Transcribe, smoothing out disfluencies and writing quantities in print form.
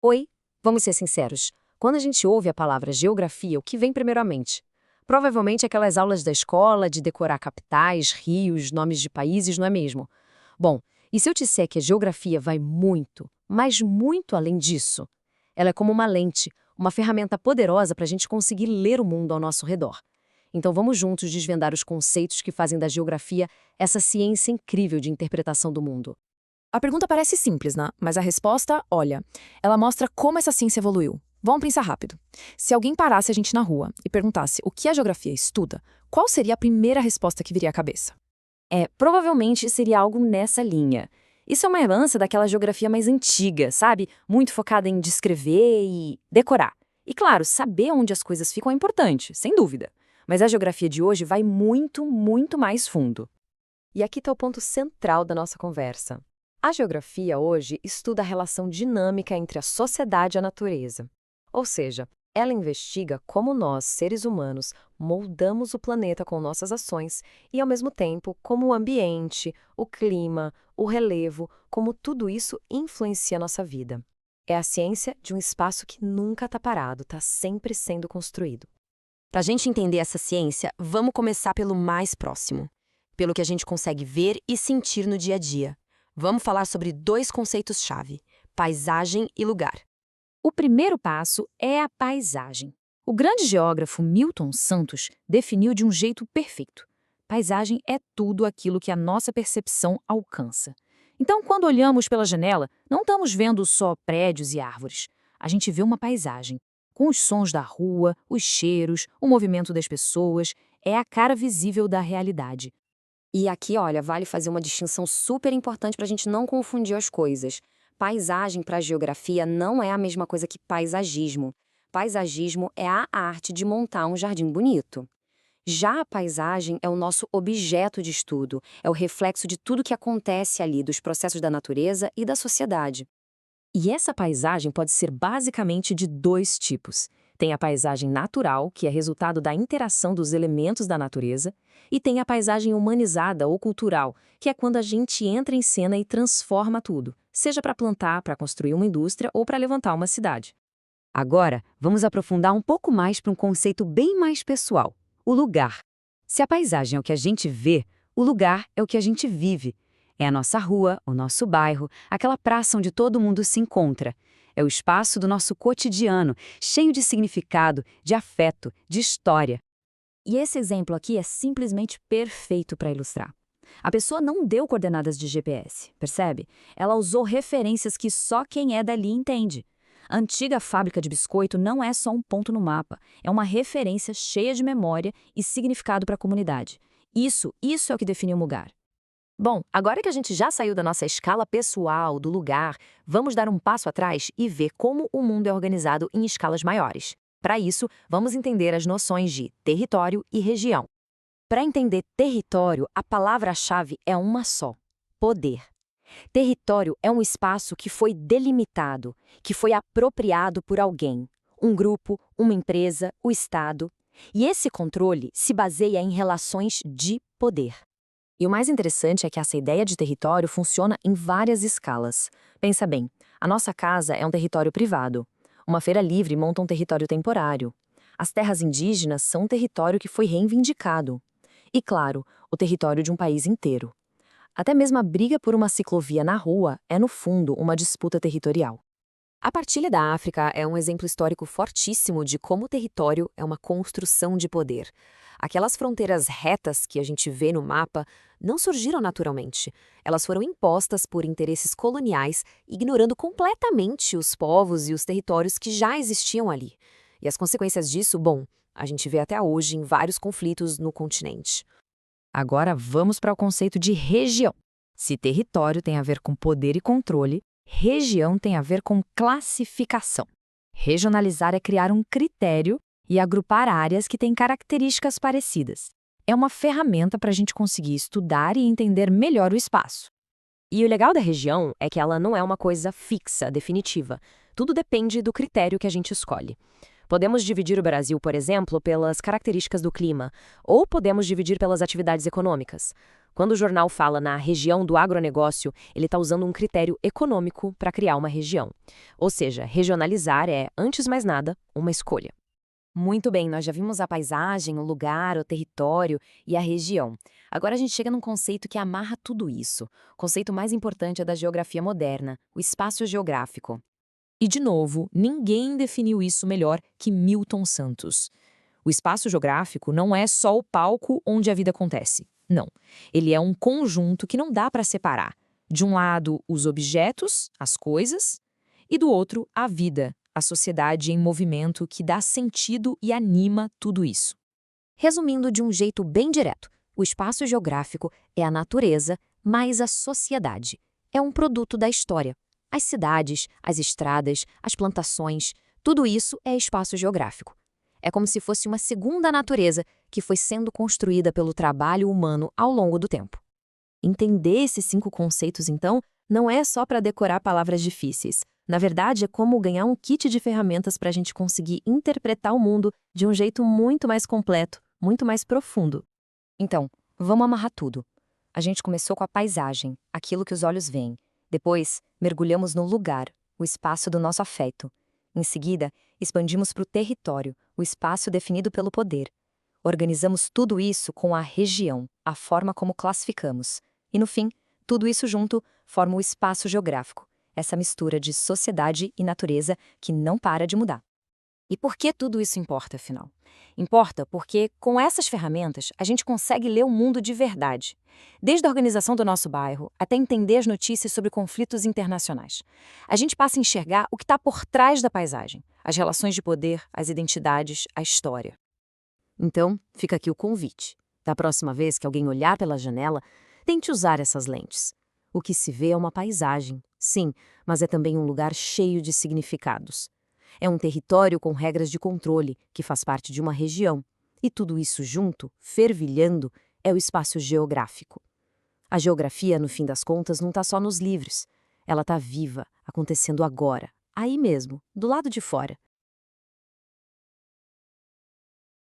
Oi, vamos ser sinceros. Quando a gente ouve a palavra geografia, o que vem primeiro à mente? Provavelmente aquelas aulas da escola de decorar capitais, rios, nomes de países, não é mesmo? Bom, e se eu disser que a geografia vai muito, mas muito além disso? Ela é como uma lente, uma ferramenta poderosa para a gente conseguir ler o mundo ao nosso redor. Então vamos juntos desvendar os conceitos que fazem da geografia essa ciência incrível de interpretação do mundo. A pergunta parece simples, né? Mas a resposta, olha, ela mostra como essa ciência evoluiu. Vamos pensar rápido. Se alguém parasse a gente na rua e perguntasse o que a geografia estuda, qual seria a primeira resposta que viria à cabeça? Provavelmente seria algo nessa linha. Isso é uma herança daquela geografia mais antiga, sabe? Muito focada em descrever e decorar. E claro, saber onde as coisas ficam é importante, sem dúvida. Mas a geografia de hoje vai muito, muito mais fundo. E aqui está o ponto central da nossa conversa. A geografia hoje estuda a relação dinâmica entre a sociedade e a natureza. Ou seja, ela investiga como nós, seres humanos, moldamos o planeta com nossas ações e, ao mesmo tempo, como o ambiente, o clima, o relevo, como tudo isso influencia a nossa vida. É a ciência de um espaço que nunca está parado, está sempre sendo construído. Para a gente entender essa ciência, vamos começar pelo mais próximo, pelo que a gente consegue ver e sentir no dia a dia. Vamos falar sobre dois conceitos-chave: paisagem e lugar. O primeiro passo é a paisagem. O grande geógrafo Milton Santos definiu de um jeito perfeito. Paisagem é tudo aquilo que a nossa percepção alcança. Então, quando olhamos pela janela, não estamos vendo só prédios e árvores. A gente vê uma paisagem, com os sons da rua, os cheiros, o movimento das pessoas. É a cara visível da realidade. E aqui, olha, vale fazer uma distinção super importante para a gente não confundir as coisas. Paisagem para a geografia não é a mesma coisa que paisagismo. Paisagismo é a arte de montar um jardim bonito. Já a paisagem é o nosso objeto de estudo, é o reflexo de tudo que acontece ali, dos processos da natureza e da sociedade. E essa paisagem pode ser basicamente de dois tipos. Tem a paisagem natural, que é resultado da interação dos elementos da natureza, e tem a paisagem humanizada ou cultural, que é quando a gente entra em cena e transforma tudo, seja para plantar, para construir uma indústria ou para levantar uma cidade. Agora, vamos aprofundar um pouco mais para um conceito bem mais pessoal: o lugar. Se a paisagem é o que a gente vê, o lugar é o que a gente vive. É a nossa rua, o nosso bairro, aquela praça onde todo mundo se encontra. É o espaço do nosso cotidiano, cheio de significado, de afeto, de história. E esse exemplo aqui é simplesmente perfeito para ilustrar. A pessoa não deu coordenadas de GPS, percebe? Ela usou referências que só quem é dali entende. A antiga fábrica de biscoito não é só um ponto no mapa, é uma referência cheia de memória e significado para a comunidade. Isso é o que define um lugar. Bom, agora que a gente já saiu da nossa escala pessoal, do lugar, vamos dar um passo atrás e ver como o mundo é organizado em escalas maiores. Para isso, vamos entender as noções de território e região. Para entender território, a palavra-chave é uma só: poder. Território é um espaço que foi delimitado, que foi apropriado por alguém, um grupo, uma empresa, o Estado. E esse controle se baseia em relações de poder. E o mais interessante é que essa ideia de território funciona em várias escalas. Pensa bem, a nossa casa é um território privado. Uma feira livre monta um território temporário. As terras indígenas são um território que foi reivindicado. E, claro, o território de um país inteiro. Até mesmo a briga por uma ciclovia na rua é, no fundo, uma disputa territorial. A partilha da África é um exemplo histórico fortíssimo de como o território é uma construção de poder. Aquelas fronteiras retas que a gente vê no mapa não surgiram naturalmente. Elas foram impostas por interesses coloniais, ignorando completamente os povos e os territórios que já existiam ali. E as consequências disso, bom, a gente vê até hoje em vários conflitos no continente. Agora vamos para o conceito de região. Se território tem a ver com poder e controle, região tem a ver com classificação. Regionalizar é criar um critério e agrupar áreas que têm características parecidas. É uma ferramenta para a gente conseguir estudar e entender melhor o espaço. E o legal da região é que ela não é uma coisa fixa, definitiva. Tudo depende do critério que a gente escolhe. Podemos dividir o Brasil, por exemplo, pelas características do clima, ou podemos dividir pelas atividades econômicas. Quando o jornal fala na região do agronegócio, ele está usando um critério econômico para criar uma região. Ou seja, regionalizar é, antes de mais nada, uma escolha. Muito bem, nós já vimos a paisagem, o lugar, o território e a região. Agora a gente chega num conceito que amarra tudo isso. O conceito mais importante é da geografia moderna, o espaço geográfico. E, de novo, ninguém definiu isso melhor que Milton Santos. O espaço geográfico não é só o palco onde a vida acontece. Não. Ele é um conjunto que não dá para separar. De um lado, os objetos, as coisas, e do outro, a vida, a sociedade em movimento que dá sentido e anima tudo isso. Resumindo de um jeito bem direto, o espaço geográfico é a natureza mais a sociedade. É um produto da história. As cidades, as estradas, as plantações, tudo isso é espaço geográfico. É como se fosse uma segunda natureza que foi sendo construída pelo trabalho humano ao longo do tempo. Entender esses 5 conceitos, então, não é só para decorar palavras difíceis. Na verdade, é como ganhar um kit de ferramentas para a gente conseguir interpretar o mundo de um jeito muito mais completo, muito mais profundo. Então, vamos amarrar tudo. A gente começou com a paisagem, aquilo que os olhos veem. Depois, mergulhamos no lugar, o espaço do nosso afeto. Em seguida, expandimos para o território, o espaço definido pelo poder. Organizamos tudo isso com a região, a forma como classificamos. E, no fim, tudo isso junto forma o espaço geográfico, essa mistura de sociedade e natureza que não para de mudar. E por que tudo isso importa, afinal? Importa porque, com essas ferramentas, a gente consegue ler o mundo de verdade. Desde a organização do nosso bairro até entender as notícias sobre conflitos internacionais. A gente passa a enxergar o que está por trás da paisagem, as relações de poder, as identidades, a história. Então, fica aqui o convite. Da próxima vez que alguém olhar pela janela, tente usar essas lentes. O que se vê é uma paisagem, sim, mas é também um lugar cheio de significados. É um território com regras de controle, que faz parte de uma região. E tudo isso junto, fervilhando, é o espaço geográfico. A geografia, no fim das contas, não está só nos livros. Ela está viva, acontecendo agora, aí mesmo, do lado de fora.